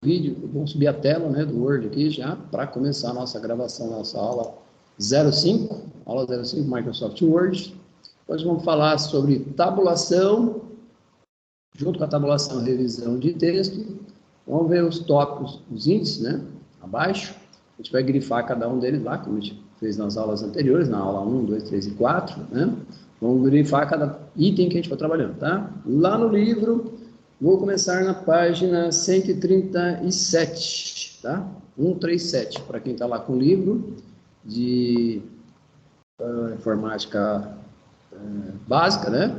vídeo, vamos subir a tela, né, do Word aqui já, para começar a nossa gravação, nossa aula 05, aula 05 Microsoft Word. Hoje vamos falar sobre tabulação, junto com a tabulação, revisão de texto. Vamos ver os tópicos, os índices, né, abaixo. A gente vai grifar cada um deles lá, como a gente fez nas aulas anteriores, na aula 1, 2, 3 e 4, né. Vamos grifar cada item que a gente for trabalhando, tá? Lá no livro, vou começar na página 137, tá? 137, para quem está lá com o livro de informática básica, né?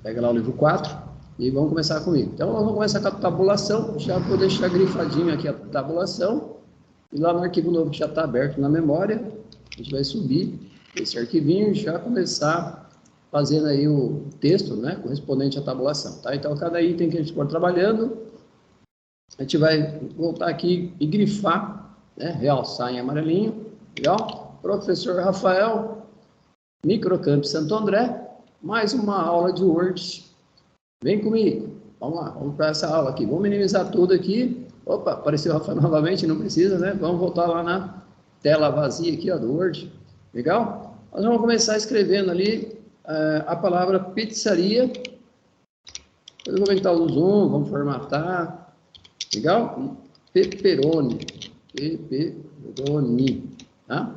Pega lá o livro 4 e vamos começar comigo. Então, nós vamos começar com a tabulação. Já vou deixar grifadinho aqui a tabulação. E lá no arquivo novo que já está aberto na memória, a gente vai subir esse arquivinho e já começar fazendo aí o texto, né, correspondente à tabulação, tá? Então, cada item que a gente for trabalhando, a gente vai voltar aqui e grifar, né, realçar em amarelinho, legal? Professor Rafael, Microcamp Santo André, mais uma aula de Word. Vem comigo, vamos lá, vamos para essa aula aqui. Vamos minimizar tudo aqui. Opa, apareceu o Rafael novamente, não precisa, né? Vamos voltar lá na tela vazia aqui, ó, do Word. Legal? Nós vamos começar escrevendo ali a palavra pizzaria. Depois eu vou aumentar o zoom, vamos formatar. Legal? Pepperoni. Pepperoni. Tá?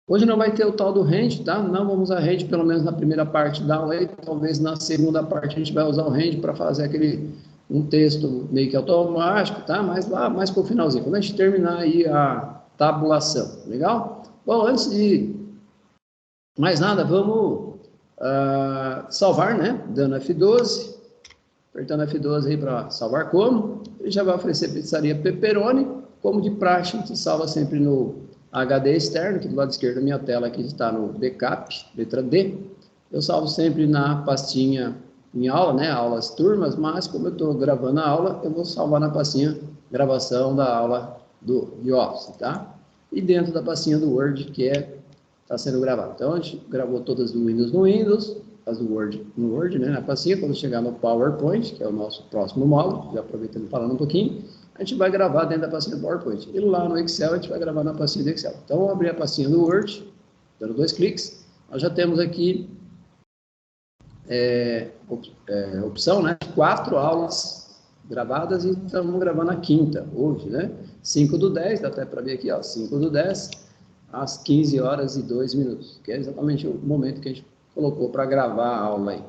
Hoje não vai ter o tal do range, tá? Não vamos usar range, pelo menos na primeira parte da aula. Talvez na segunda parte a gente vai usar o range para fazer um texto meio que automático, tá? Mas lá mais para o finalzinho, quando a gente terminar aí a tabulação. Legal? Bom, antes de mais nada, vamos salvar, né? Dando F12, apertando F12 aí para salvar como. Ele já vai oferecer pizzaria Pepperoni, como de praxe, a gente salva sempre no HD externo, que do lado esquerdo da minha tela aqui está no backup, letra D. Eu salvo sempre na pastinha em aula, né? Aulas turmas, mas como eu estou gravando a aula, eu vou salvar na pastinha gravação da aula de Office, tá? E dentro da pastinha do Word, que está sendo gravado. Então, a gente gravou todas do Windows no Windows, as do Word no Word, né, na pastinha. Quando chegar no PowerPoint, que é o nosso próximo módulo, já aproveitando e falando um pouquinho, a gente vai gravar dentro da pastinha do PowerPoint. E lá no Excel, a gente vai gravar na pastinha do Excel. Então, vou abrir a pastinha do Word, dando 2 cliques. Nós já temos aqui opção, né, 4 aulas gravadas, e estamos gravando a quinta, hoje, né? 5/10, dá até para ver aqui, ó, 5/10, às 15 horas e 2 minutos, que é exatamente o momento que a gente colocou para gravar a aula aí.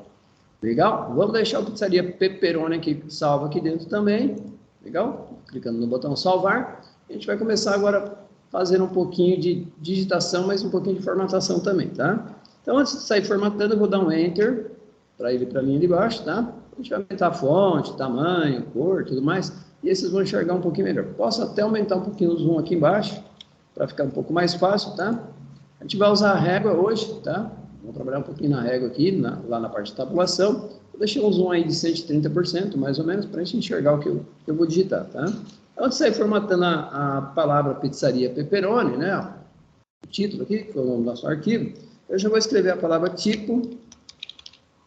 Legal? Vamos deixar o pizzaria Pepperoni aqui, salvo aqui dentro também. Legal? Clicando no botão salvar. A gente vai começar agora fazendo um pouquinho de digitação, mas um pouquinho de formatação também, tá? Então, antes de sair formatando, eu vou dar um Enter para ele para a linha de baixo, tá? A gente vai aumentar a fonte, tamanho, cor, tudo mais, e esses vão enxergar um pouquinho melhor. Posso até aumentar um pouquinho o zoom aqui embaixo, para ficar um pouco mais fácil, tá? A gente vai usar a régua hoje, tá? Vamos trabalhar um pouquinho na régua aqui, lá na parte de tabulação. Eu deixei um zoom aí de 130%, mais ou menos, para a gente enxergar o que eu vou digitar, tá? Antes de sair formatando a palavra pizzaria Pepperoni, né? O título aqui, que foi o nome do nosso arquivo, eu já vou escrever a palavra tipo,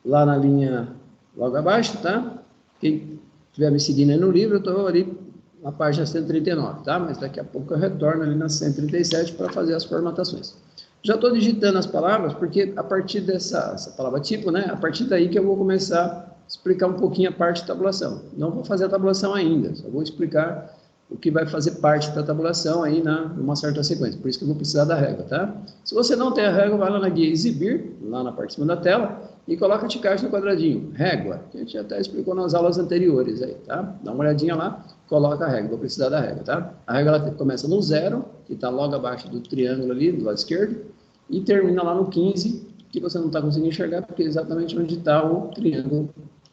lá na linha logo abaixo, tá? Quem estiver me seguindo aí no livro, eu estou ali na página 139, tá? Mas daqui a pouco eu retorno ali na 137 para fazer as formatações. Já estou digitando as palavras, porque a partir dessa palavra tipo, né? A partir daí que eu vou começar a explicar um pouquinho a parte de tabulação. Não vou fazer a tabulação ainda, só vou explicar o que vai fazer parte da tabulação aí numa certa sequência. Por isso que eu vou precisar da régua, tá? Se você não tem a régua, vai lá na guia exibir, lá na parte de cima da tela, e coloca a ticagem no quadradinho, régua, que a gente até explicou nas aulas anteriores aí, tá? Dá uma olhadinha lá, coloca a régua, vou precisar da régua, tá? A régua ela começa no 0, que está logo abaixo do triângulo ali, do lado esquerdo, e termina lá no 15, que você não está conseguindo enxergar, porque é exatamente onde está o triângulo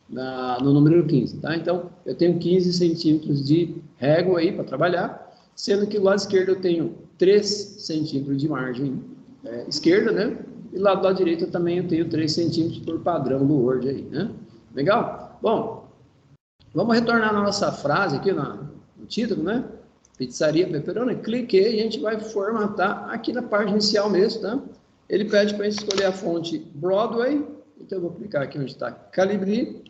no número 15, tá? Então, eu tenho 15 centímetros de régua aí para trabalhar, sendo que do lado esquerdo eu tenho 3 centímetros de margem esquerda, né? E lá do lado direito também eu tenho 3 centímetros por padrão do Word aí, né? Legal? Bom, vamos retornar na nossa frase aqui no título, né? Pizzaria Pepperoni. Cliquei e a gente vai formatar aqui na página inicial mesmo, tá? Ele pede para a gente escolher a fonte Broadway. Então eu vou clicar aqui onde está Calibri.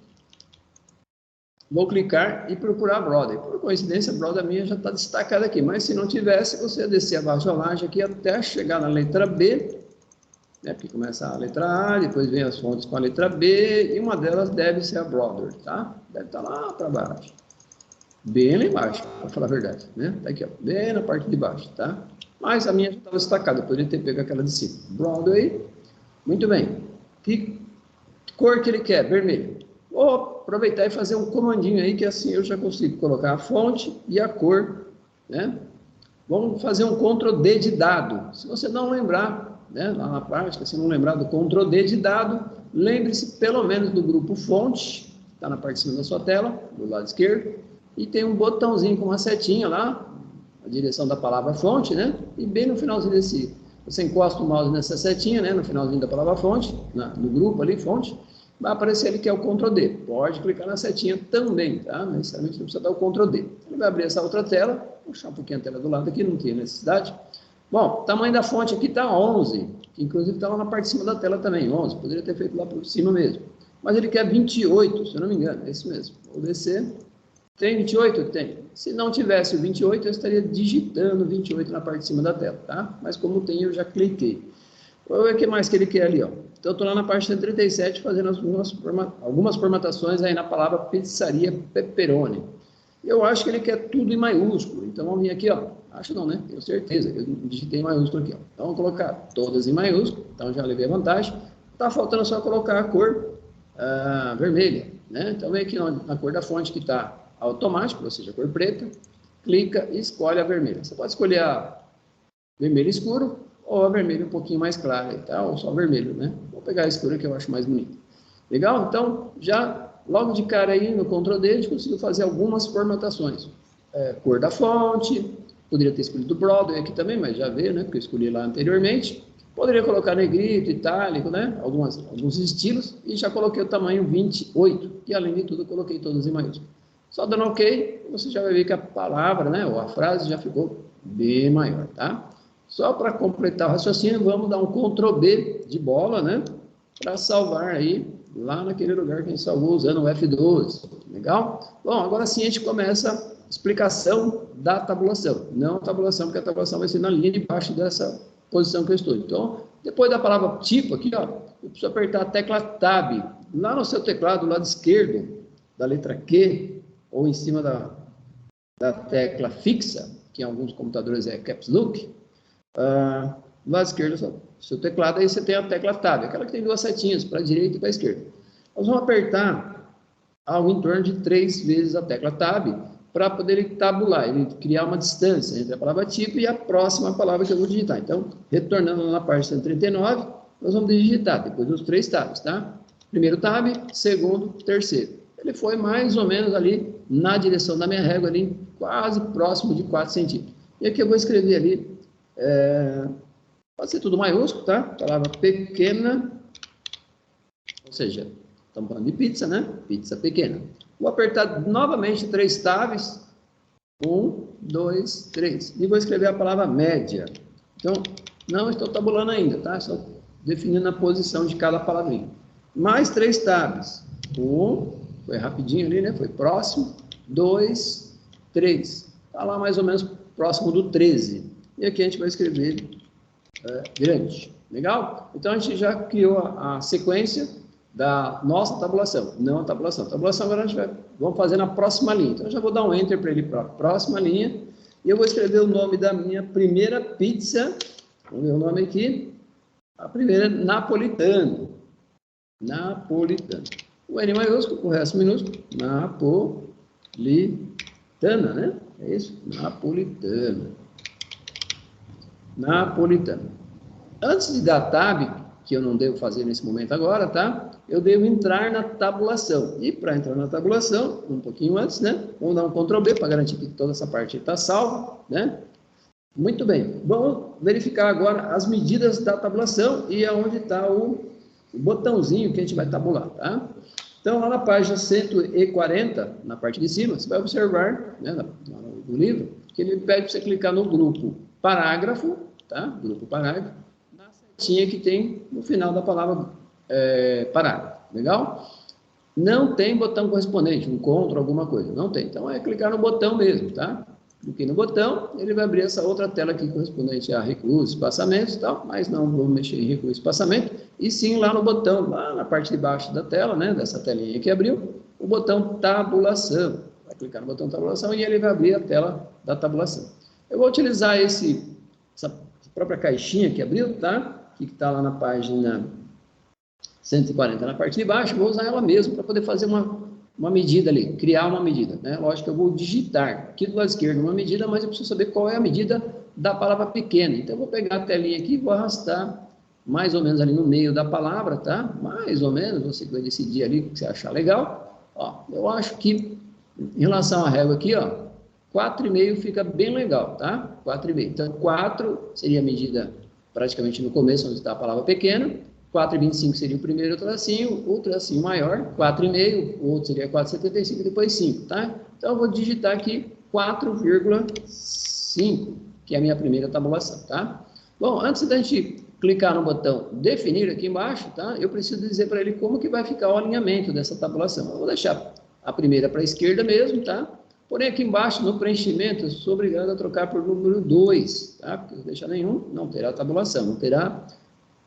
vou clicar e procurar Brother. Por coincidência, a Brother minha já está destacada aqui, mas se não tivesse, você ia descer abaixo a laje aqui até chegar na letra B, né? Porque começa a letra A, depois vem as fontes com a letra B, e uma delas deve ser a Brother, tá? Deve estar lá para baixo. Bem lá embaixo, para falar a verdade, né? Tá aqui, ó, bem na parte de baixo, tá? Mas a minha já estava destacada, eu poderia ter pego aquela de cima. Broadway, muito bem. Que cor que ele quer? Vermelho. Vou aproveitar e fazer um comandinho aí, que assim eu já consigo colocar a fonte e a cor, né? Vamos fazer um Ctrl D de dado. Se você não lembrar, né, lá na prática, se não lembrar do Ctrl D de dado, lembre-se pelo menos do grupo fonte, está na parte de cima da sua tela, do lado esquerdo, e tem um botãozinho com uma setinha lá, a direção da palavra fonte, né? E bem no finalzinho desse, você encosta o mouse nessa setinha, né? No finalzinho da palavra fonte, no grupo ali, fonte, vai aparecer ali que é o Ctrl D. Pode clicar na setinha também, tá? Não necessariamente não precisa dar o Ctrl D. Ele vai abrir essa outra tela, vou puxar um pouquinho a tela do lado aqui, não tem necessidade. Bom, o tamanho da fonte aqui está 11, que inclusive está lá na parte de cima da tela também, 11. Poderia ter feito lá por cima mesmo. Mas ele quer 28, se eu não me engano, é isso mesmo. Vou descer. Tem 28? Tem. Se não tivesse o 28, eu estaria digitando 28 na parte de cima da tela, tá? Mas como tem, eu já cliquei. Vamos ver o que mais que ele quer ali, ó. Então, eu estou lá na parte 137 fazendo algumas formatações aí na palavra pizzaria pepperoni. Eu acho que ele quer tudo em maiúsculo. Então, vamos vir aqui, ó. Acho não, né? Tenho certeza. Eu digitei em maiúsculo aqui, ó. Então, vamos colocar todas em maiúsculo. Então, já levei a vantagem. Tá faltando só colocar a cor vermelha, né? Então, vem aqui na cor da fonte que está automático, ou seja, a cor preta. Clica e escolhe a vermelha. Você pode escolher a vermelho escuro ou a vermelho um pouquinho mais clara, tá? Ou só vermelho, né? Vou pegar a escura que eu acho mais bonito. Legal? Então, já logo de cara aí no Ctrl D, a gente conseguiu fazer algumas formatações. Cor da fonte, poderia ter escolhido Broadway aqui também, mas já veio, né? Porque eu escolhi lá anteriormente. Poderia colocar negrito, itálico, né? Alguns estilos, e já coloquei o tamanho 28, e além de tudo, eu coloquei todos em maiúsculo. Só dando OK, você já vai ver que a palavra, né? Ou a frase já ficou bem maior, tá? Só para completar o raciocínio, vamos dar um Ctrl B de bola, né? Para salvar aí lá naquele lugar que a gente salvou usando o F12. Legal? Bom, agora sim a gente começa a explicação da tabulação. Não a tabulação, porque a tabulação vai ser na linha de baixo dessa posição que eu estou. Então, depois da palavra tipo aqui, ó, eu preciso apertar a tecla Tab. Lá no seu teclado, do lado esquerdo, da letra Q, ou em cima da tecla fixa, que em alguns computadores é Caps Lock, do lado esquerdo do seu teclado, aí você tem a tecla Tab, aquela que tem duas setinhas, para a direita e para a esquerda. Nós vamos apertar algo em torno de 3 vezes a tecla Tab, para poder ele tabular, ele criar uma distância entre a palavra tipo e a próxima palavra que eu vou digitar. Então, retornando na parte 139, nós vamos digitar, depois dos 3 tabs, tá? Primeiro tab, segundo, terceiro. Ele foi mais ou menos ali na direção da minha régua, ali quase próximo de 4 centímetros. E aqui eu vou escrever ali, pode ser tudo maiúsculo, tá? Palavra pequena, ou seja, estamos falando de pizza, né? Pizza pequena. Vou apertar novamente 3 tabs, 1, 2, 3, e vou escrever a palavra média. Então, não estou tabulando ainda, tá? Só definindo a posição de cada palavrinha. Mais 3 tabs, 1, foi rapidinho ali, né? Foi próximo, 2, 3, está lá mais ou menos próximo do 13. E aqui a gente vai escrever grande. Legal? Então, a gente já criou a sequência da nossa tabulação, não a tabulação. A tabulação agora a gente vamos fazer na próxima linha. Então, eu já vou dar um Enter para ele para a próxima linha. E eu vou escrever o nome da minha primeira pizza. Vamos ver o nome aqui. A primeira, napolitano. Napolitano. O N maiúsculo, o resto minúsculo. Napolitana, né? É isso? Napolitana. Napolitano. Antes de dar tab, que eu não devo fazer nesse momento agora, tá? Eu devo entrar na tabulação. E para entrar na tabulação, um pouquinho antes, né? Vamos dar um Ctrl B para garantir que toda essa parte está salva, né? Muito bem. Vamos verificar agora as medidas da tabulação e aonde está o botãozinho que a gente vai tabular, tá? Então, lá na página 140, na parte de cima, você vai observar, né, no livro, que ele pede para você clicar no grupo parágrafo, tá? Grupo parágrafo, na setinha que tem no final da palavra parágrafo. Legal? Não tem botão correspondente, um contra, alguma coisa. Não tem. Então, é clicar no botão mesmo, tá? Cliquei no botão, ele vai abrir essa outra tela aqui correspondente a recuos, espaçamentos e tal, mas não vou mexer em recuo e espaçamento, e sim lá no botão, lá na parte de baixo da tela, né, dessa telinha que abriu, o botão tabulação. Vai clicar no botão tabulação e ele vai abrir a tela da tabulação. Eu vou utilizar essa própria caixinha que abriu, tá? Que está lá na página 140 na parte de baixo, vou usar ela mesmo para poder fazer uma medida ali, criar uma medida, né? Lógico que eu vou digitar aqui do lado esquerdo uma medida, mas eu preciso saber qual é a medida da palavra pequena. Então, eu vou pegar a telinha aqui e vou arrastar mais ou menos ali no meio da palavra, tá? Mais ou menos, você vai decidir ali o que você achar legal. Ó, eu acho que, em relação à régua aqui, ó, 4,5 fica bem legal, tá? 4,5. Então, 4 seria a medida praticamente no começo, onde está a palavra pequena. 4,25 seria o primeiro tracinho, o tracinho maior, 4,5, o outro seria 4,75 e depois 5, tá? Então, eu vou digitar aqui 4,5, que é a minha primeira tabulação, tá? Bom, antes da gente clicar no botão definir aqui embaixo, tá? Eu preciso dizer para ele como que vai ficar o alinhamento dessa tabulação. Eu vou deixar a primeira para a esquerda mesmo, tá? Porém, aqui embaixo, no preenchimento, eu sou obrigado a trocar por número 2, tá? Porque se eu deixar nenhum, não terá tabulação, não terá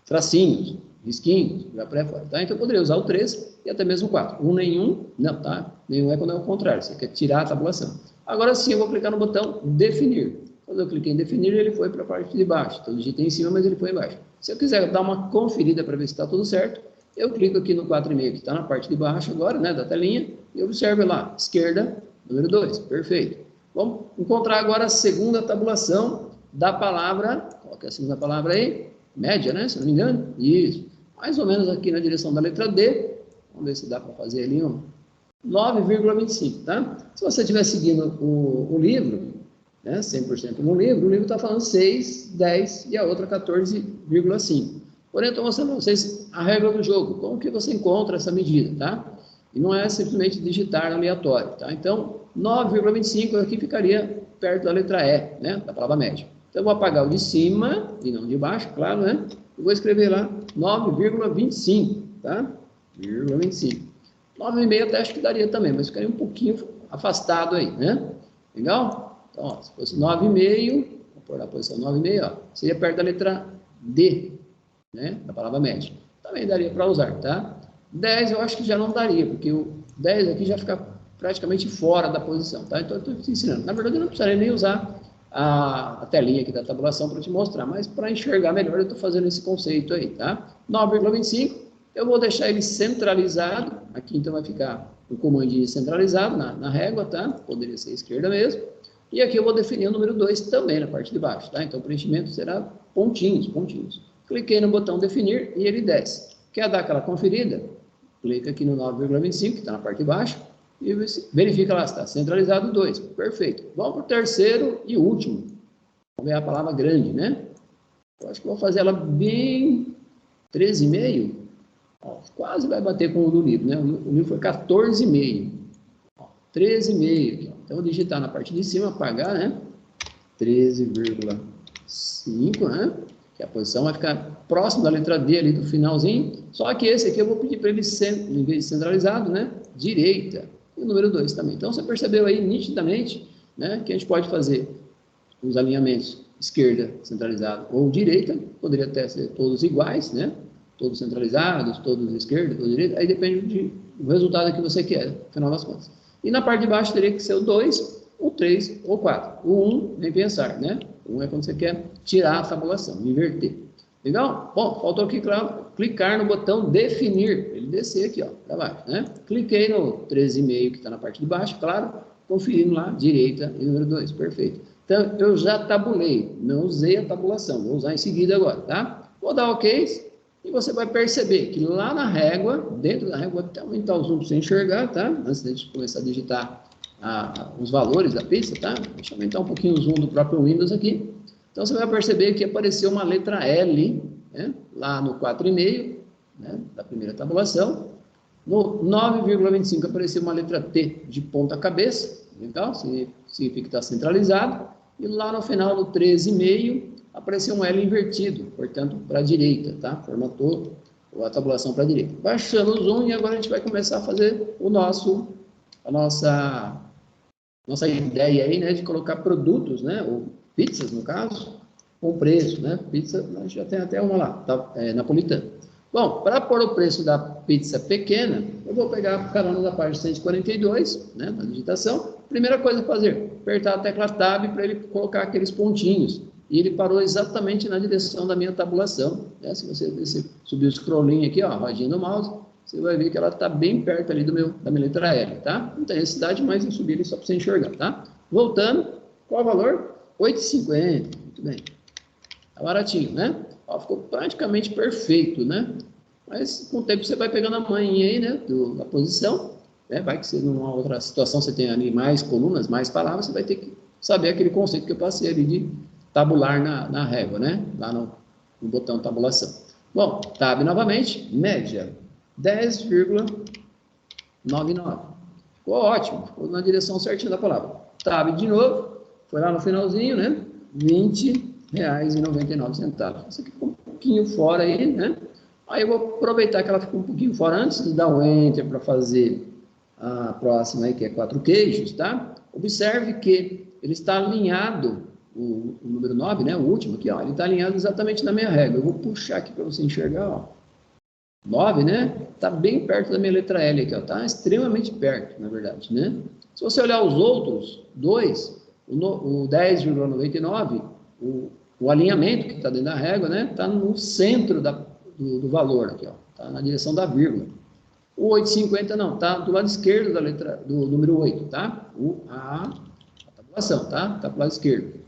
tracinhos, risquinhos, já pré-fora, tá? Então, eu poderia usar o 3 e até mesmo o 4. Nenhum, não, tá? Nenhum é quando é o contrário, você quer tirar a tabulação. Agora sim, eu vou clicar no botão definir. Quando eu cliquei em definir, ele foi para a parte de baixo. Então, eu digitei em cima, mas ele foi embaixo. Se eu quiser dar uma conferida para ver se está tudo certo, eu clico aqui no 4,5, que está na parte de baixo agora, né, da telinha, e observe lá, esquerda, número 2, perfeito. Vamos encontrar agora a segunda tabulação da palavra, qual que é a segunda palavra aí? Média, né, se não me engano, isso. Mais ou menos aqui na direção da letra D, vamos ver se dá para fazer ali um 9,25, tá? Se você estiver seguindo o livro, né, 100% no livro, o livro está falando 6, 10 e a outra 14,5. Porém, eu estou mostrando para vocês a regra do jogo, como que você encontra essa medida, tá? E não é simplesmente digitar aleatório, tá? Então, 9,25 aqui ficaria perto da letra E, né, da palavra média. Então, eu vou apagar o de cima e não de baixo, claro, né? E vou escrever lá 9,25, tá? 0,25. 9,5 até acho que daria também, mas ficaria um pouquinho afastado aí, né? Legal? Então, ó, se fosse 9,5, vou pôr na posição 9,5, ó, seria perto da letra D, né? Da palavra média. Também daria para usar, tá? 10 eu acho que já não daria, porque o 10 aqui já fica praticamente fora da posição, tá? Então, eu estou te ensinando. Na verdade, eu não precisaria nem usar a telinha aqui da tabulação para te mostrar, mas para enxergar melhor, eu estou fazendo esse conceito aí, tá? 9,25, eu vou deixar ele centralizado, aqui então vai ficar o comandinho centralizado na régua, tá? Poderia ser a esquerda mesmo. E aqui eu vou definir o número 2 também na parte de baixo, tá? Então, o preenchimento será pontinhos, pontinhos. Cliquei no botão definir e ele desce. Quer dar aquela conferida? Clica aqui no 9,25, que está na parte de baixo, e verifica lá se está centralizado 2. Perfeito. Vamos para o terceiro e último. Vamos ver a palavra grande, né? Eu acho que vou fazer ela bem 13,5. Quase vai bater com o do livro, né? O livro foi 14,5. 13,5 aqui. Então, vou digitar na parte de cima, apagar, né? 13,5, né? Que a posição vai ficar próximo da letra D ali do finalzinho. Só que esse aqui eu vou pedir para ele, em vez de centralizado, né? Direita. E o número 2 também. Então, você percebeu aí nitidamente, né? Que a gente pode fazer os alinhamentos esquerda centralizado ou direita. Poderia até ser todos iguais, né? Todos centralizados, todos esquerda, todos direita. Aí depende do resultado que você quer, no final das contas. E na parte de baixo teria que ser o 2, o 3 ou 4. O 1, nem pensar, né? O 1 é quando você quer tirar a tabulação, inverter. Legal? Bom, faltou aqui, claro, clicar no botão definir, ele descer aqui, ó, para baixo, né? Cliquei no 13,5 que está na parte de baixo, claro, conferindo lá, direita e número 2, perfeito. Então, eu já tabulei, não usei a tabulação, vou usar em seguida agora, tá? Vou dar OK, e você vai perceber que lá na régua, dentro da régua, até aumentar o zoom para você enxergar, tá? Antes de a gente começar a digitar os valores da pista, tá? Deixa eu aumentar um pouquinho o zoom do próprio Windows aqui. Então, você vai perceber que apareceu uma letra L, né? Lá no 4,5, né? Da primeira tabulação. No 9,25 apareceu uma letra T de ponta cabeça, legal? Significa que está centralizado. E lá no final, no 13,5, apareceu um L invertido, portanto, para a direita, tá? Formatou a tabulação para a direita. Baixando o zoom e agora a gente vai começar a fazer a nossa ideia aí, né, de colocar produtos, né, ou pizzas no caso, com preço, né, pizza, nós já tem até uma lá, tá, napolitana. Bom, para pôr o preço da pizza pequena, eu vou pegar a carona da página 142, né, na digitação. Primeira coisa a fazer, apertar a tecla Tab para ele colocar aqueles pontinhos. E ele parou exatamente na direção da minha tabulação, né? Se você subir o scrollinho aqui, ó, a rodinha do mouse, você vai ver que ela está bem perto ali da minha letra L, tá? Não tem necessidade mais em subir ali só para você enxergar, tá? Voltando, qual o valor? 8,50, muito bem. Tá baratinho, né? Ó, ficou praticamente perfeito, né? Mas com o tempo você vai pegando a manha aí, né, da posição, né? Vai que você, numa outra situação, você tem ali mais colunas, mais palavras, você vai ter que saber aquele conceito que eu passei ali de tabular na régua, né? Lá no botão tabulação. Bom, tab novamente, média, 10,99. Ficou ótimo, ficou na direção certinha da palavra. Tab de novo, foi lá no finalzinho, né? R$20,99. Isso aqui ficou um pouquinho fora aí, né? Aí eu vou aproveitar que ela ficou um pouquinho fora antes de dar um Enter para fazer a próxima aí, que é 4 queijos, tá? Observe que ele está alinhado, o número 9, né? O último aqui, ó, ele está alinhado exatamente na minha régua. Eu vou puxar aqui para você enxergar, ó. 9, né? Está bem perto da minha letra L aqui, ó. Está extremamente perto, na verdade, né? Se você olhar os outros dois, o 10,99, o alinhamento que está dentro da régua, né? Está no centro do valor aqui, ó. Está na direção da vírgula. O 8,50 não, está do lado esquerdo da letra, do número 8, tá? A tabulação, tá? Está para o lado esquerdo.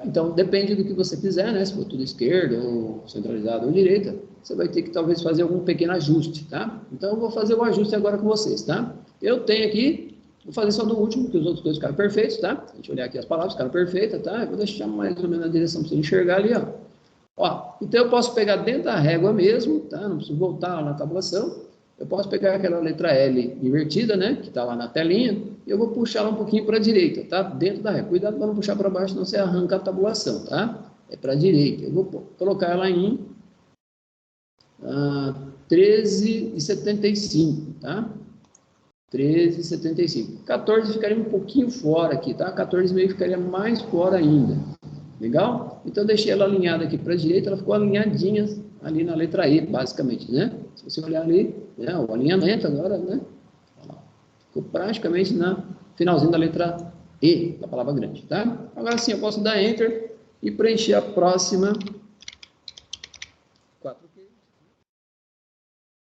Então, depende do que você fizer, né? Se for tudo esquerdo, ou centralizado, ou direita, você vai ter que talvez fazer algum pequeno ajuste, tá? Então, eu vou fazer o ajuste agora com vocês, tá? Eu tenho aqui, vou fazer só do último, porque os outros dois ficaram perfeitos, tá? Deixa eu olhar aqui as palavras, ficaram perfeitas, tá? Eu vou deixar mais ou menos na direção para você enxergar ali, ó. Ó, então, eu posso pegar dentro da régua mesmo, tá? Não preciso voltar lá na tabulação. Eu posso pegar aquela letra L invertida, né? Que está lá na telinha, e eu vou puxar ela um pouquinho para a direita, tá? Dentro da régua. Cuidado para não puxar para baixo, senão você arranca a tabulação, tá? É para a direita. Eu vou colocar ela em 13,75, tá? 13,75. 14 ficaria um pouquinho fora aqui, tá? 14,5 ficaria mais fora ainda. Legal? Então, eu deixei ela alinhada aqui para a direita, ela ficou alinhadinha ali na letra E, basicamente, né? Se você olhar ali, né, o alinhamento agora, né? Ficou praticamente na finalzinho da letra E, da palavra grande, tá? Agora sim, eu posso dar Enter e preencher a próxima 4 queijos.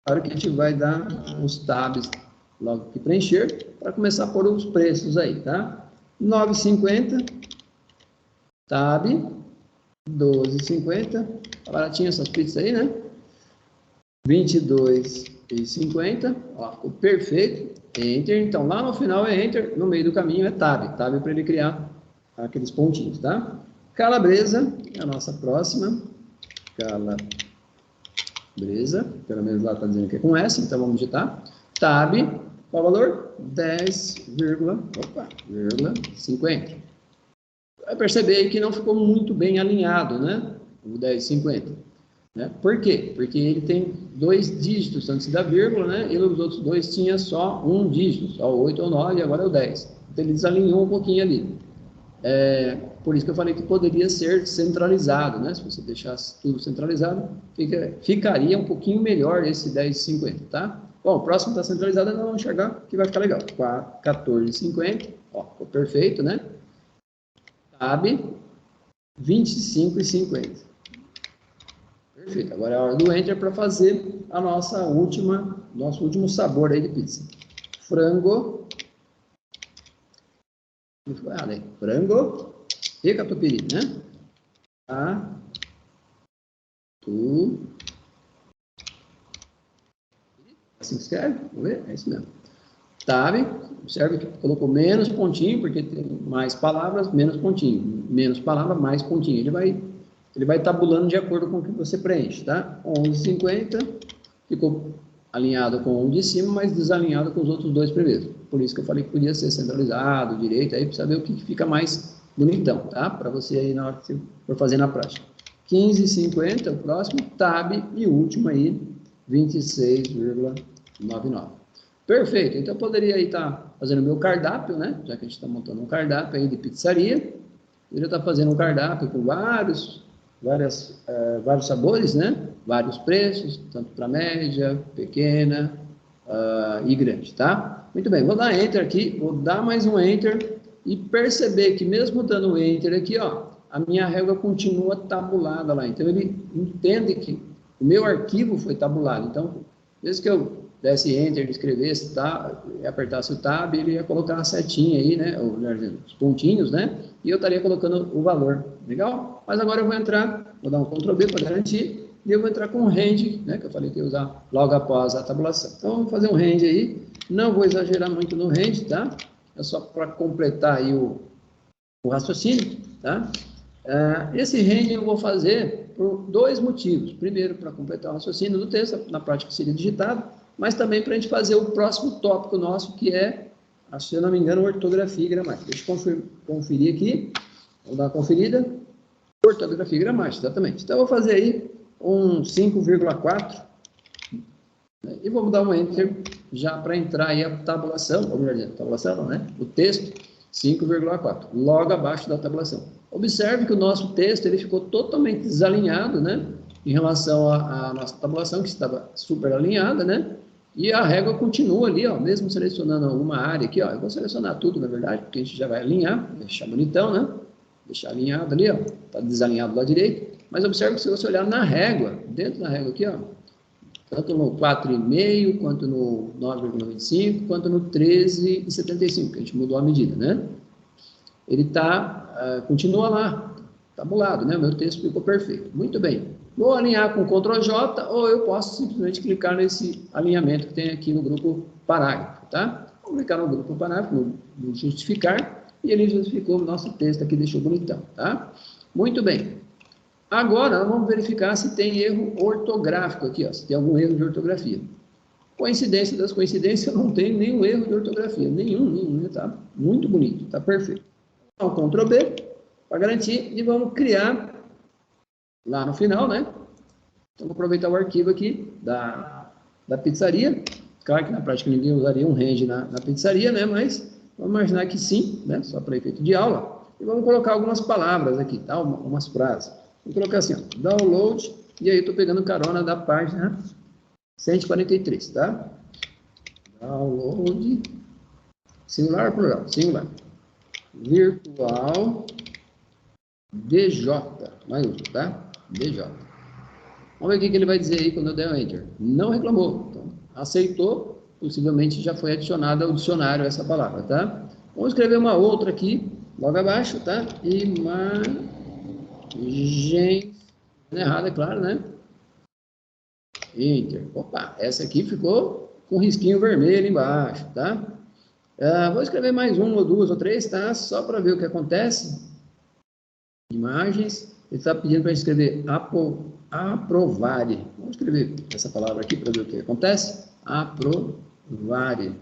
Agora que a gente vai dar os tabs logo que preencher, para começar a pôr os preços aí, tá? 9,50, tab, 12,50, tá baratinho essas pizzas aí, né? 22,50, ó, ficou perfeito. Enter, então lá no final é Enter, no meio do caminho é Tab para ele criar aqueles pontinhos, tá? Calabresa, é a nossa próxima. Calabresa, pelo menos lá está dizendo que é com S, então vamos digitar. Tab, qual o valor? 10,50. Vai perceber aí que não ficou muito bem alinhado, né? O 10,50. Né? Por quê? Porque ele tem 2 dígitos antes da vírgula, né? E os outros dois tinham só um dígito, só o 8 ou 9, e agora é o 10. Então ele desalinhou um pouquinho ali. Por isso que eu falei que poderia ser centralizado, né? Se você deixasse tudo centralizado, ficaria um pouquinho melhor esse 10,50, tá? Bom, o próximo está centralizado, nós vamos enxergar que vai ficar legal. 14,50, ó, ficou perfeito, né? Tab, 25,50. Perfeito, agora é a hora do Enter para fazer a nosso último sabor aí de pizza. Frango. Não ficou errado aí. Frango e catupiry, né? Assim que escreve? Vamos ver? É isso mesmo. Tab, observe que colocou menos pontinho, porque tem mais palavras, menos pontinho. Menos palavra, mais pontinho. Ele vai tabulando de acordo com o que você preenche, tá? 11,50, ficou alinhado com o de cima, mas desalinhado com os outros dois primeiros. Por isso que eu falei que podia ser centralizado, direito, aí para saber o que fica mais bonitão, tá? Para você aí na hora que você for fazer na prática. 15,50, o próximo, tab, e o último aí, 26,99. Perfeito, então eu poderia aí estar fazendo meu cardápio, né? Já que a gente está montando um cardápio aí de pizzaria, poderia estar fazendo um cardápio com vários sabores, né? Vários preços, tanto para média, pequena e grande, tá? Muito bem, vou dar Enter aqui, vou dar mais um Enter e perceber que mesmo dando Enter aqui, ó, a minha régua continua tabulada lá. Então, ele entende que o meu arquivo foi tabulado. Então, mesmo que eu desse Enter, escrevesse, e apertasse o Tab, ele ia colocar uma setinha aí, né? Ou, os pontinhos, né? E eu estaria colocando o valor. Legal? Mas agora eu vou entrar, vou dar um Ctrl B para garantir, e eu vou entrar com um range, né? Que eu falei que ia usar logo após a tabulação. Então, vamos fazer um range aí. Não vou exagerar muito no range, tá? É só para completar aí o raciocínio, tá? Esse range eu vou fazer por dois motivos. Primeiro, para completar o raciocínio do texto, na prática seria digitado, mas também para a gente fazer o próximo tópico nosso, que é, se eu não me engano, ortografia e gramática. Deixa eu conferir aqui. Vamos dar uma conferida. Ortografia e gramática, exatamente. Então, eu vou fazer aí um 5,4 e vamos dar um Enter já para entrar aí a tabulação, ou melhor, tabulação não, né? O texto 5,4, logo abaixo da tabulação. Observe que o nosso texto ele ficou totalmente desalinhado, né? Em relação à nossa tabulação, que estava super alinhada, né? E a régua continua ali, ó, mesmo selecionando alguma área aqui, ó. Eu vou selecionar tudo, na verdade, porque a gente já vai alinhar, deixar bonitão, né? Deixar alinhado ali, ó. Tá desalinhado lá direito. Mas observe que se você olhar na régua, dentro da régua aqui, ó, tanto no 4,5, quanto no 9,95, quanto no 13,75, que a gente mudou a medida, né? Ele continua lá, tabulado, né? O meu texto ficou perfeito. Muito bem. Vou alinhar com Ctrl J, ou eu posso simplesmente clicar nesse alinhamento que tem aqui no grupo parágrafo, tá? Vou clicar no grupo parágrafo, no justificar, e ele justificou o nosso texto aqui, deixou bonitão, tá? Muito bem. Agora, vamos verificar se tem erro ortográfico aqui, ó, se tem algum erro de ortografia. Coincidência das coincidências, eu não tenho nenhum erro de ortografia, nenhum, tá muito bonito, tá perfeito. Então, Ctrl B, para garantir, e vamos criar lá no final, né? Então, vou aproveitar o arquivo aqui da pizzaria. Claro que na prática ninguém usaria um range na pizzaria, né? Mas vamos imaginar que sim, né? Só para efeito de aula. E vamos colocar algumas palavras aqui, tá? Umas frases. Vou colocar assim, ó, download, e aí eu estou pegando carona da página 143, tá? Download, singular ou plural? Singular. Virtual DJ, maiúsculo, tá? DJ. Vamos ver o que ele vai dizer aí quando eu der o Enter. Não reclamou, então, aceitou, possivelmente já foi adicionada ao dicionário essa palavra, tá? Vamos escrever uma outra aqui, logo abaixo, tá? Imagens, errado, é claro, né? Enter. Opa, essa aqui ficou com risquinho vermelho embaixo, tá? Vou escrever mais uma, ou duas, ou três, tá? Só para ver o que acontece. Imagens. Ele está pedindo para escrever aprovare. Vamos escrever essa palavra aqui para ver o que acontece. Aprovare.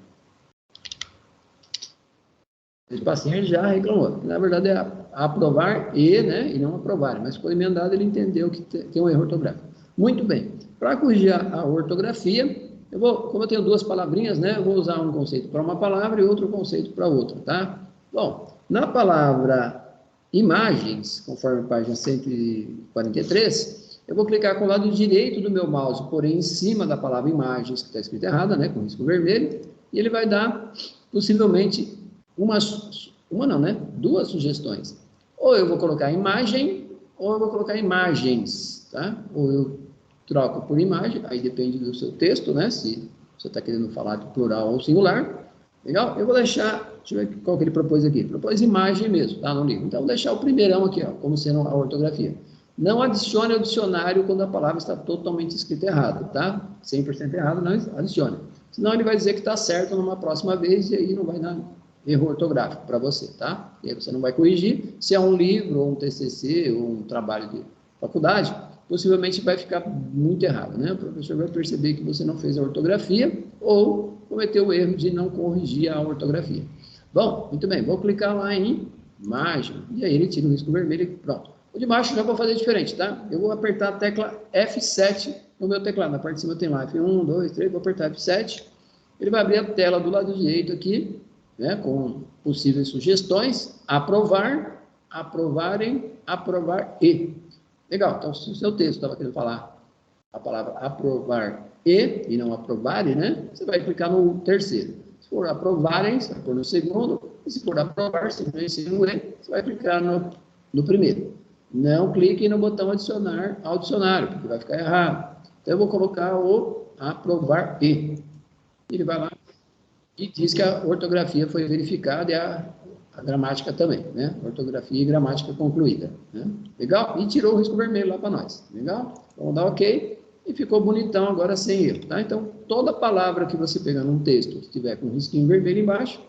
Esse paciente já reclamou. Na verdade é aprovar né? E não aprovar. Mas ficou emendado, ele entendeu que tem um erro ortográfico. Muito bem. Para corrigir a ortografia, como eu tenho duas palavrinhas, né? Eu vou usar um conceito para uma palavra e outro conceito para outra, tá? Bom, na palavra imagens, conforme a página 143, eu vou clicar com o lado direito do meu mouse, porém em cima da palavra imagens, que está escrita errada, né? Com risco vermelho, e ele vai dar, possivelmente, duas sugestões. Ou eu vou colocar imagem, ou eu vou colocar imagens, tá? Ou eu troco por imagem, aí depende do seu texto, né? Se você está querendo falar de plural ou singular. Legal? Eu vou deixa eu ver qual que ele propôs aqui. Propôs imagem mesmo, tá? No livro. Então, vou deixar o primeirão aqui, ó, como sendo a ortografia. Não adicione ao dicionário quando a palavra está totalmente escrita errada, tá? 100% errado, não adicione. Senão ele vai dizer que está certo numa próxima vez e aí não vai dar erro ortográfico para você, tá? E aí você não vai corrigir. Se é um livro, ou um TCC, ou um trabalho de faculdade, possivelmente vai ficar muito errado, né? O professor vai perceber que você não fez a ortografia ou cometeu o erro de não corrigir a ortografia. Bom, muito bem, vou clicar lá em imagem, e aí ele tira o risco vermelho e pronto. O de baixo já vou fazer diferente, tá? Eu vou apertar a tecla F7 no meu teclado, na parte de cima tem lá F1, 2, 3, vou apertar F7, ele vai abrir a tela do lado direito aqui, né, com possíveis sugestões, aprovar, aprovarem, aprovar e. Legal, então se o seu texto estava querendo falar a palavra aprovar e não aprovarem, né, você vai clicar no terceiro. Se for aprovarem, você vai pôr no segundo, e se for aprovar, se não ensina o E, você vai clicar no primeiro. Não clique no botão adicionar ao dicionário, porque vai ficar errado. Então, eu vou colocar o aprovar e. Ele vai lá e diz que a ortografia foi verificada e a gramática também, né? Ortografia e gramática concluída, né? Legal? E tirou o risco vermelho lá para nós, legal? Vamos dar OK e ficou bonitão agora sem erro, tá? Então, toda palavra que você pegar num texto que tiver com um risquinho vermelho embaixo,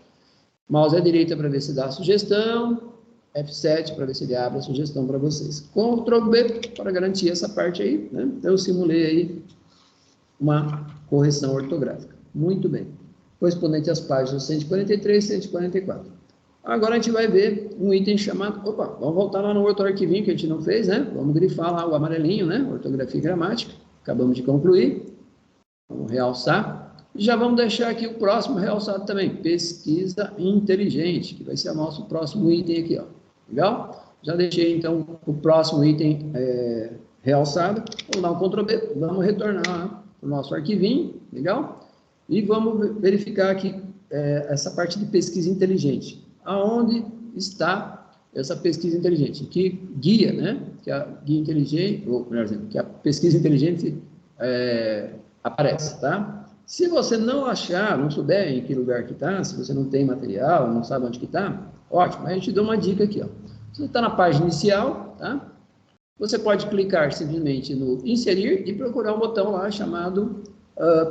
mouse à direita para ver se dá a sugestão, F7 para ver se ele abre a sugestão para vocês. Ctrl B para garantir essa parte aí, né? Então, eu simulei aí uma correção ortográfica. Muito bem. Correspondente às páginas 143 e 144. Agora a gente vai ver um item chamado... Opa, vamos voltar lá no outro arquivinho que a gente não fez, né? Vamos grifar lá o amarelinho, né? Ortografia e gramática. Acabamos de concluir. Vamos realçar. E já vamos deixar aqui o próximo realçado também. Pesquisa inteligente, que vai ser o nosso próximo item aqui, ó. Legal? Já deixei, então, o próximo item realçado. Vamos dar um Ctrl B. Vamos retornar para o nosso arquivinho. Legal? E vamos verificar aqui essa parte de pesquisa inteligente. Aonde está essa pesquisa inteligente? Que guia, né? Que a guia inteligente, ou melhor dizendo, que a pesquisa inteligente aparece, tá? Se você não achar, não souber em que lugar que está, se você não tem material, não sabe onde que está, ótimo, a gente dá uma dica aqui, ó. Você está na página inicial, tá? Você pode clicar simplesmente no inserir e procurar um botão lá chamado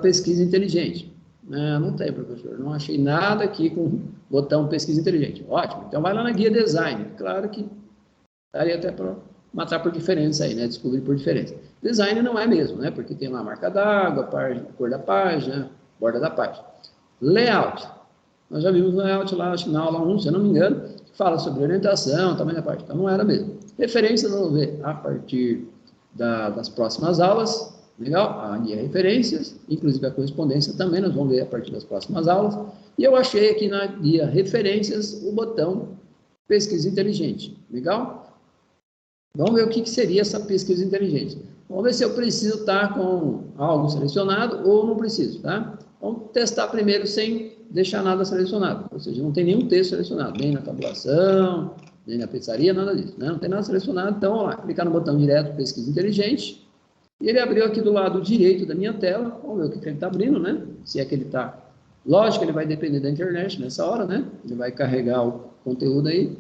pesquisa inteligente. Não tem, professor, não achei nada aqui com botão pesquisa inteligente. Ótimo, então vai lá na guia design. Claro que daria até para matar por diferença aí, né? Descobrir por diferença. Design não é mesmo, né? Porque tem lá a marca d'água, a cor da página, borda da página. Layout. Nós já vimos o layout lá, acho que na aula 1, se eu não me engano, que fala sobre orientação, tamanho da página. Então não era mesmo. Referências, vamos ver a partir das próximas aulas. Legal? A guia referências, inclusive a correspondência também, nós vamos ver a partir das próximas aulas. E eu achei aqui na guia referências o botão pesquisa inteligente. Legal? Vamos ver o que seria essa pesquisa inteligente. Vamos ver se eu preciso estar com algo selecionado ou não preciso, tá? Vamos testar primeiro sem deixar nada selecionado. Ou seja, não tem nenhum texto selecionado, nem na tabulação, nem na pizzaria, nada disso, né? Não tem nada selecionado, então vamos lá, clicar no botão direto pesquisa inteligente. E ele abriu aqui do lado direito da minha tela. Vamos ver o que ele está abrindo, né? Se é que ele está... Lógico que ele vai depender da internet nessa hora, né? Ele vai carregar o conteúdo aí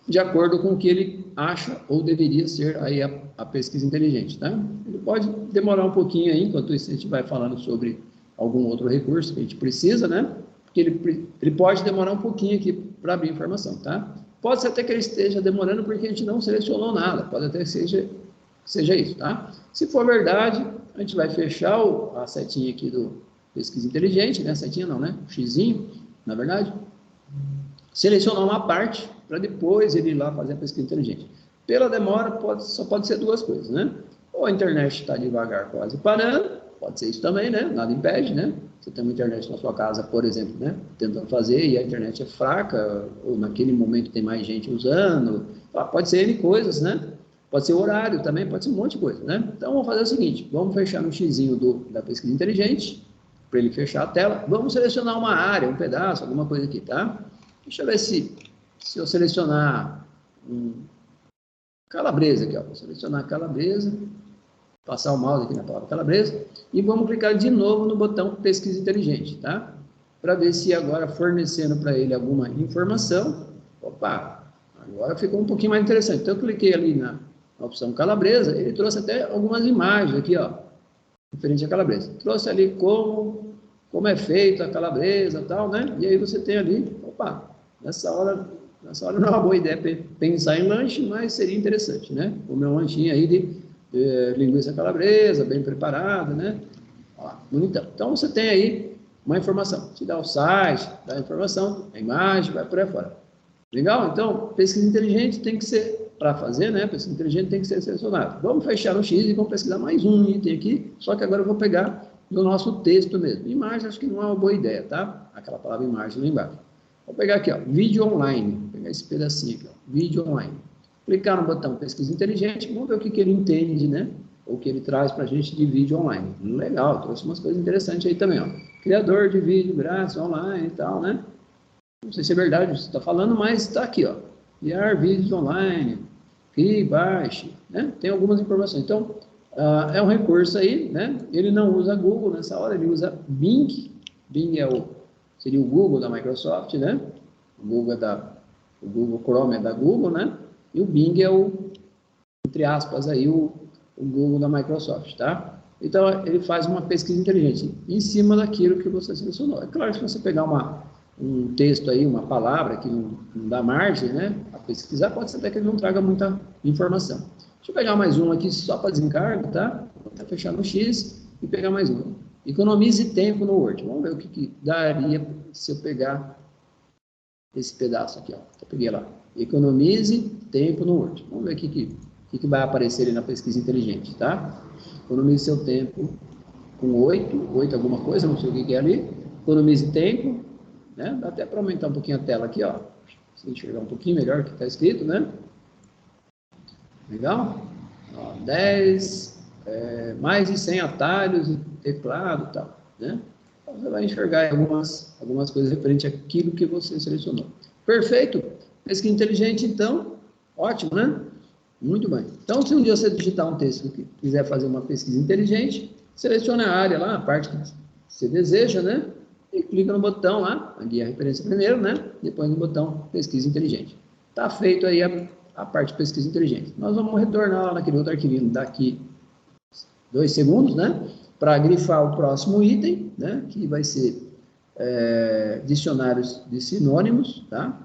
de acordo com o que ele acha ou deveria ser aí a pesquisa inteligente, tá? Ele pode demorar um pouquinho aí, enquanto isso a gente vai falando sobre algum outro recurso que a gente precisa, né? Porque ele pode demorar um pouquinho aqui para abrir informação, tá? Pode ser até que ele esteja demorando porque a gente não selecionou nada. Pode até que seja isso, tá? Se for verdade, a gente vai fechar a setinha aqui do pesquisa inteligente, né? Setinha não, né? O xizinho, na verdade. Selecionar uma parte para depois ele ir lá fazer a pesquisa inteligente. Pela demora, só pode ser duas coisas, né? Ou a internet está devagar, quase parando, pode ser isso também, né? Nada impede, né? Você tem uma internet na sua casa, por exemplo, né? Tentando fazer e a internet é fraca, ou naquele momento tem mais gente usando, pode ser N coisas, né? Pode ser horário também, pode ser um monte de coisa, né? Então, vamos fazer o seguinte, vamos fechar no xizinho da pesquisa inteligente, para ele fechar a tela. Vamos selecionar uma área, um pedaço, alguma coisa aqui, tá? Deixa eu ver se eu selecionar calabresa aqui, ó. Vou selecionar calabresa, passar o mouse aqui na palavra calabresa, e vamos clicar de novo no botão pesquisa inteligente, tá? Para ver se agora fornecendo para ele alguma informação, opa, agora ficou um pouquinho mais interessante. Então, eu cliquei ali na opção calabresa, ele trouxe até algumas imagens aqui, ó, referente à calabresa. Trouxe ali como é feita a calabresa e tal, né? E aí você tem ali, opa, nessa hora não é uma boa ideia pensar em lanche, mas seria interessante, né? Comer um lanchinho aí de linguiça calabresa, bem preparada, né? Ó, bonitão. Então, você tem aí uma informação. Te dá o site, dá a informação, a imagem, vai por aí fora. Legal? Então, pesquisa inteligente tem que ser para fazer, né, pesquisa inteligente tem que ser selecionado. Vamos fechar no X e vamos pesquisar mais um item aqui, só que agora eu vou pegar do nosso texto mesmo. Imagem acho que não é uma boa ideia, tá? Aquela palavra imagem lá embaixo. Vou pegar aqui, ó, vídeo online. Vou pegar esse pedacinho aqui, ó, vídeo online. Clicar no botão pesquisa inteligente, vamos ver o que ele entende, né? O que ele traz para a gente de vídeo online. Legal, trouxe umas coisas interessantes aí também, ó. Criador de vídeo grátis online e tal, né? Não sei se é verdade o que você está falando, mas está aqui, ó. Criar vídeos online, crie, baixe, né? Tem algumas informações. Então, é um recurso aí, né? Ele não usa Google nessa hora, ele usa Bing. Bing seria o Google da Microsoft, né? O Google Chrome é da Google, né? E o Bing é entre aspas, aí o Google da Microsoft, tá? Então, ele faz uma pesquisa inteligente em cima daquilo que você selecionou. É claro que se você pegar um texto aí, uma palavra que não dá margem, né, a pesquisar, pode ser até que ele não traga muita informação. Deixa eu pegar mais um aqui só para desencargo, tá? Vou até fechar no X e pegar mais um. Economize tempo no Word. Vamos ver o que daria se eu pegar esse pedaço aqui, ó. Eu peguei lá. Economize tempo no Word. Vamos ver o que vai aparecer ali na pesquisa inteligente, tá? Economize seu tempo com 8 alguma coisa, não sei o que é ali. Economize tempo, né? Dá até para aumentar um pouquinho a tela aqui, ó. Se enxergar um pouquinho melhor o que está escrito, né? Legal? Ó, 10, mais de 100 atalhos e teclado e tal, né? Então, você vai enxergar algumas coisas referentes àquilo que você selecionou. Perfeito? Pesquisa inteligente, então, ótimo, né? Muito bem. Então, se um dia você digitar um texto que quiser fazer uma pesquisa inteligente, selecione a área lá, a parte que você deseja, né? E clica no botão lá, a guia referência primeiro, né? Depois no botão pesquisa inteligente. Tá feito aí a parte de pesquisa inteligente. Nós vamos retornar lá naquele outro arquivinho daqui 2 segundos, né? Para grifar o próximo item, né? Que vai ser dicionários de sinônimos, tá?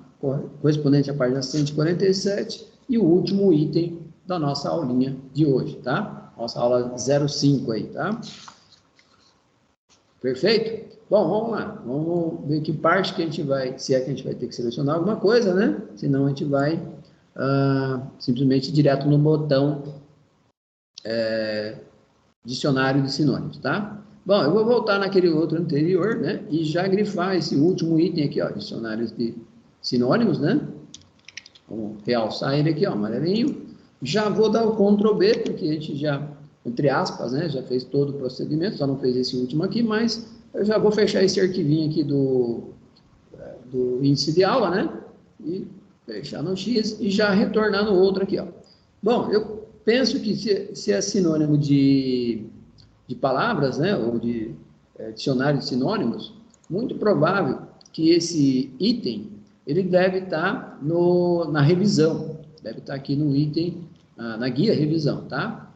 Correspondente à página 147 e o último item da nossa aulinha de hoje, tá? Nossa aula 05 aí, tá? Perfeito? Bom, vamos lá. Vamos ver que parte que a gente vai, se é que a gente vai ter que selecionar alguma coisa, né? Senão a gente vai simplesmente direto no botão dicionário de sinônimos, tá? Bom, eu vou voltar naquele outro anterior, né? E já grifar esse último item aqui, ó, dicionários de sinônimos, né? Vamos realçar ele aqui, ó, amarelinho. Já vou dar o Ctrl B, porque a gente já, entre aspas, né? Já fez todo o procedimento, só não fez esse último aqui, mas eu já vou fechar esse arquivinho aqui do índice de aula, né? E fechar no X e já retornar no outro aqui, ó. Bom, eu penso que se é sinônimo de palavras, né, ou de dicionário de sinônimos, muito provável que esse item, ele deve estar na revisão, deve estar aqui no item, na guia revisão, tá?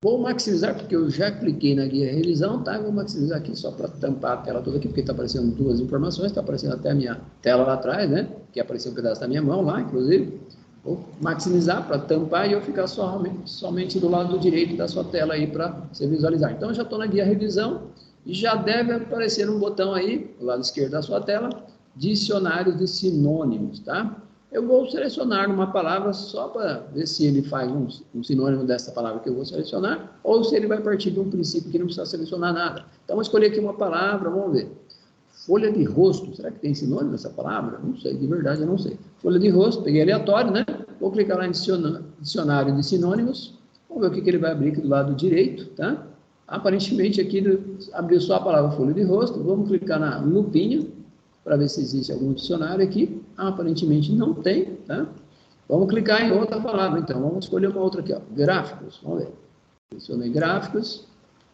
Vou maximizar, porque eu já cliquei na guia revisão, tá? Vou maximizar aqui só para tampar a tela toda aqui, porque está aparecendo 2 informações, está aparecendo até a minha tela lá atrás, né? Que apareceu um pedaço da minha mão lá, inclusive. Vou maximizar para tampar e eu ficar somente do lado direito da sua tela aí para você visualizar. Então, eu já estou na guia revisão e já deve aparecer um botão aí, do lado esquerdo da sua tela, dicionários de sinônimos, tá? Eu vou selecionar uma palavra só para ver se ele faz um sinônimo dessa palavra que eu vou selecionar, ou se ele vai partir de um princípio que não precisa selecionar nada. Então, vou escolher aqui uma palavra, vamos ver. Folha de rosto, será que tem sinônimo nessa palavra? Não sei, de verdade eu não sei. Folha de rosto, peguei aleatório, né? Vou clicar lá em dicionário de sinônimos, vamos ver o que ele vai abrir aqui do lado direito, tá? Aparentemente aqui abriu só a palavra folha de rosto, vamos clicar na lupinha, para ver se existe algum dicionário aqui. Aparentemente não tem, tá? Vamos clicar em outra palavra, então. Vamos escolher uma outra aqui, ó. Gráficos, vamos ver. Selecionei gráficos.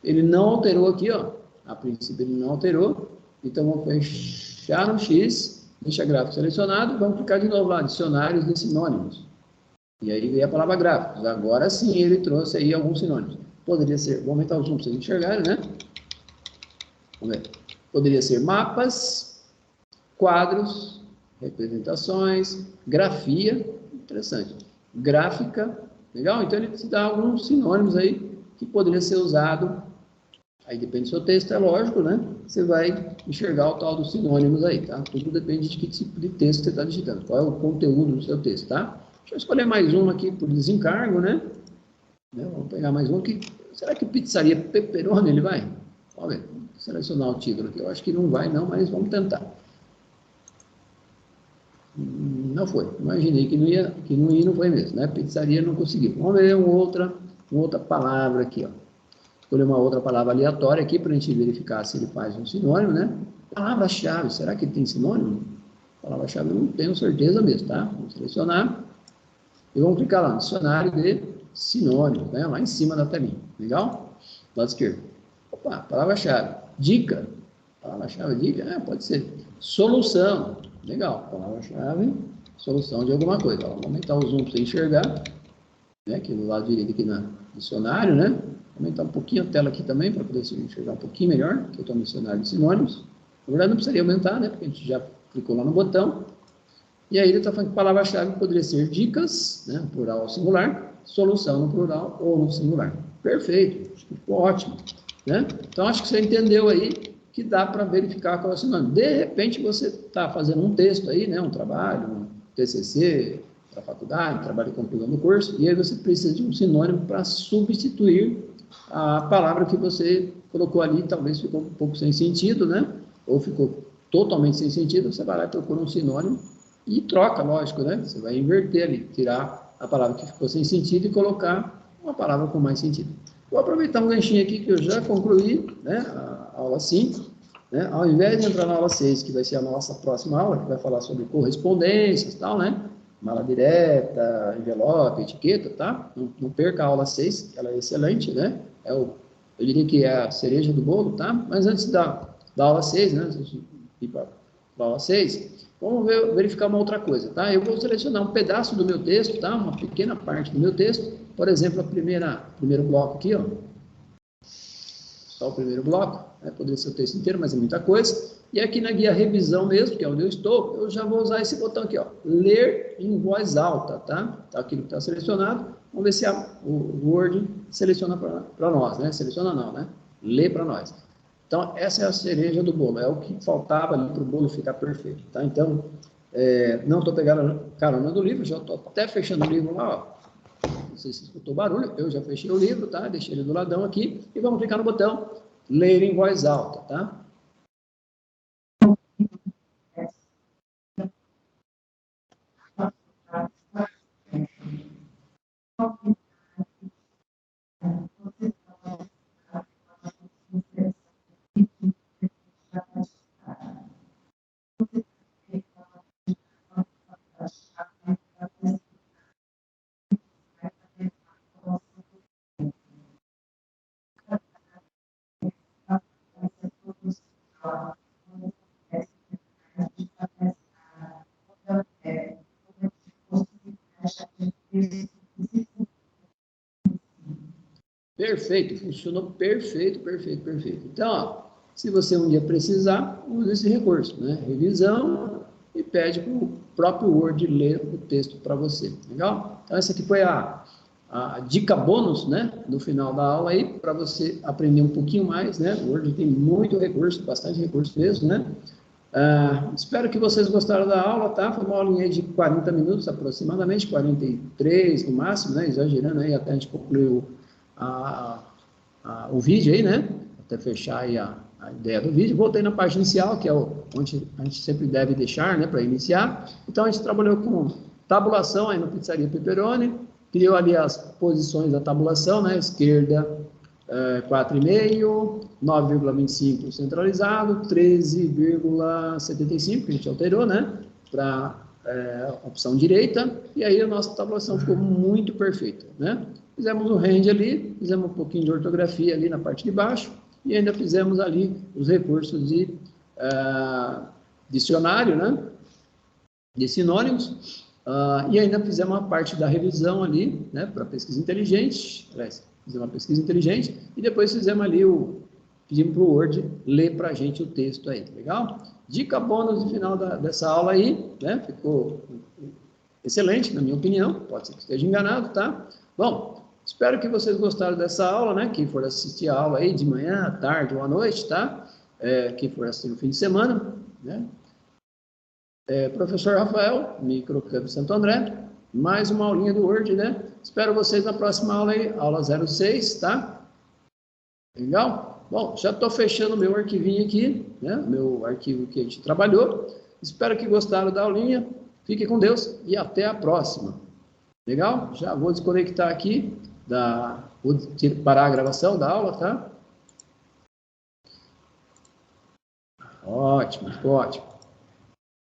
Ele não alterou aqui, ó. A princípio ele não alterou. Então, vamos fechar no X, deixa gráfico selecionado. Vamos clicar de novo lá, dicionários de sinônimos. E aí veio a palavra gráficos. Agora sim ele trouxe aí alguns sinônimos. Poderia ser, vou aumentar o zoom para vocês enxergarem, né? Vamos ver. Poderia ser mapas, quadros, representações, grafia, interessante, gráfica, legal? Então ele te dá alguns sinônimos aí que poderia ser usado, aí depende do seu texto, é lógico, né? Você vai enxergar o tal dos sinônimos aí, tá? Tudo depende de que tipo de texto você está digitando, qual é o conteúdo do seu texto, tá? Deixa eu escolher mais uma aqui por desencargo, né? Vamos pegar mais um aqui. Será que pizzaria pepperoni ele vai? Vamos ver. Vou selecionar o título aqui. Eu acho que não vai não, mas vamos tentar. Não foi. Imaginei que não ia, não foi mesmo, né? Pizzaria não conseguiu. Vamos ver uma outra palavra aqui, ó. Escolher uma outra palavra aleatória aqui para a gente verificar se ele faz um sinônimo, né? Palavra-chave, será que tem sinônimo? Palavra-chave eu não tenho certeza mesmo, tá? Vamos selecionar e vamos clicar lá no dicionário de sinônimos, né? Lá em cima da telinha. Legal? Lado esquerdo. Opa, palavra-chave. Dica. Palavra-chave, dica? Pode ser. Solução. Legal. Palavra-chave, solução de alguma coisa. Vamos aumentar o zoom para você enxergar. Né? Aqui do lado direito, aqui no dicionário, né? Vou aumentar um pouquinho a tela aqui também, para poder enxergar um pouquinho melhor, que eu estou no dicionário de sinônimos. Na verdade, não precisaria aumentar, né? Porque a gente já clicou lá no botão. E aí ele está falando que palavra-chave poderia ser dicas, né? Plural ou singular, solução no plural ou no singular. Perfeito, acho que ficou ótimo, né? Então, acho que você entendeu aí que dá para verificar qual é o sinônimo. De repente, você está fazendo um texto aí, né? Um trabalho, um TCC para a faculdade, trabalho concluído no curso, e aí você precisa de um sinônimo para substituir a palavra que você colocou ali, talvez ficou um pouco sem sentido, né? Ou ficou totalmente sem sentido, você vai lá e procura um sinônimo e troca, lógico, né? Você vai inverter ali, tirar a palavra que ficou sem sentido e colocar uma palavra com mais sentido. Vou aproveitar um ganchinho aqui que eu já concluí, né? A aula 5, né? Ao invés de entrar na aula 6, que vai ser a nossa próxima aula, que vai falar sobre correspondências e tal, né? Mala direta, envelope, etiqueta, tá? Não perca a aula 6, que ela é excelente, né? Eu diria que é a cereja do bolo, tá? Mas antes da aula 6, né? Antes de ir para a aula 6, vamos verificar uma outra coisa, tá? Eu vou selecionar um pedaço do meu texto, tá? Uma pequena parte do meu texto. Por exemplo, primeiro bloco aqui, ó. Só o primeiro bloco, né? Poderia ser o texto inteiro, mas é muita coisa. E aqui na guia revisão mesmo, que é onde eu estou, eu já vou usar esse botão aqui, ó. Ler em voz alta, tá? Tá aqui que está selecionado. Vamos ver se o Word seleciona para nós, né? Seleciona não, né? Lê para nós. Então, essa é a cereja do bolo, é o que faltava ali para o bolo ficar perfeito, tá? Então, não estou pegando carona do livro, já estou até fechando o livro lá, ó. Não sei se escutou barulho, eu já fechei o livro, tá? Deixei ele do ladão aqui e vamos clicar no botão ler em voz alta, tá? Perfeito, funcionou perfeito. Então, ó, se você um dia precisar, use esse recurso, né? Revisão e pede para o próprio Word ler o texto para você, legal? Então, essa aqui foi a dica bônus, né? No final da aula aí, para você aprender um pouquinho mais, né? O Word tem muito recurso, bastante recurso mesmo, né? Espero que vocês gostaram da aula, tá? Foi uma aulinha de 40 minutos aproximadamente, 43 no máximo, né? Exagerando aí, até a gente concluiu o vídeo aí, né? Até fechar aí a ideia do vídeo. Voltei na parte inicial, que é onde a gente sempre deve deixar, né? Para iniciar. Então, a gente trabalhou com tabulação aí no Pizzaria Pepperoni, criou ali as posições da tabulação, né? Esquerda, 4,5, 9,25 centralizado, 13,75, que a gente alterou, né? Para opção direita, e aí a nossa tabulação ficou muito perfeita, né? Fizemos o range ali, fizemos um pouquinho de ortografia ali na parte de baixo, e ainda fizemos ali os recursos de dicionário, né? De sinônimos, e ainda fizemos a parte da revisão ali, né? Para pesquisa inteligente, fizemos uma pesquisa inteligente, e depois fizemos ali pedimos para o Word ler para a gente o texto aí, legal? Dica bônus no final dessa aula aí, né? Ficou excelente, na minha opinião, pode ser que esteja enganado, tá? Bom, espero que vocês gostaram dessa aula, né? Quem for assistir a aula aí de manhã, à tarde ou à noite, tá? Quem for assistir no fim de semana, né? Professor Rafael, Microcamp Santo André, mais uma aulinha do Word, né? Espero vocês na próxima aula aí, aula 06, tá? Legal? Bom, já estou fechando o meu arquivinho aqui, né? Meu arquivo que a gente trabalhou. Espero que gostaram da aulinha. Fique com Deus e até a próxima. Legal? Já vou desconectar aqui, vou parar a gravação da aula, tá? Ótimo, ótimo.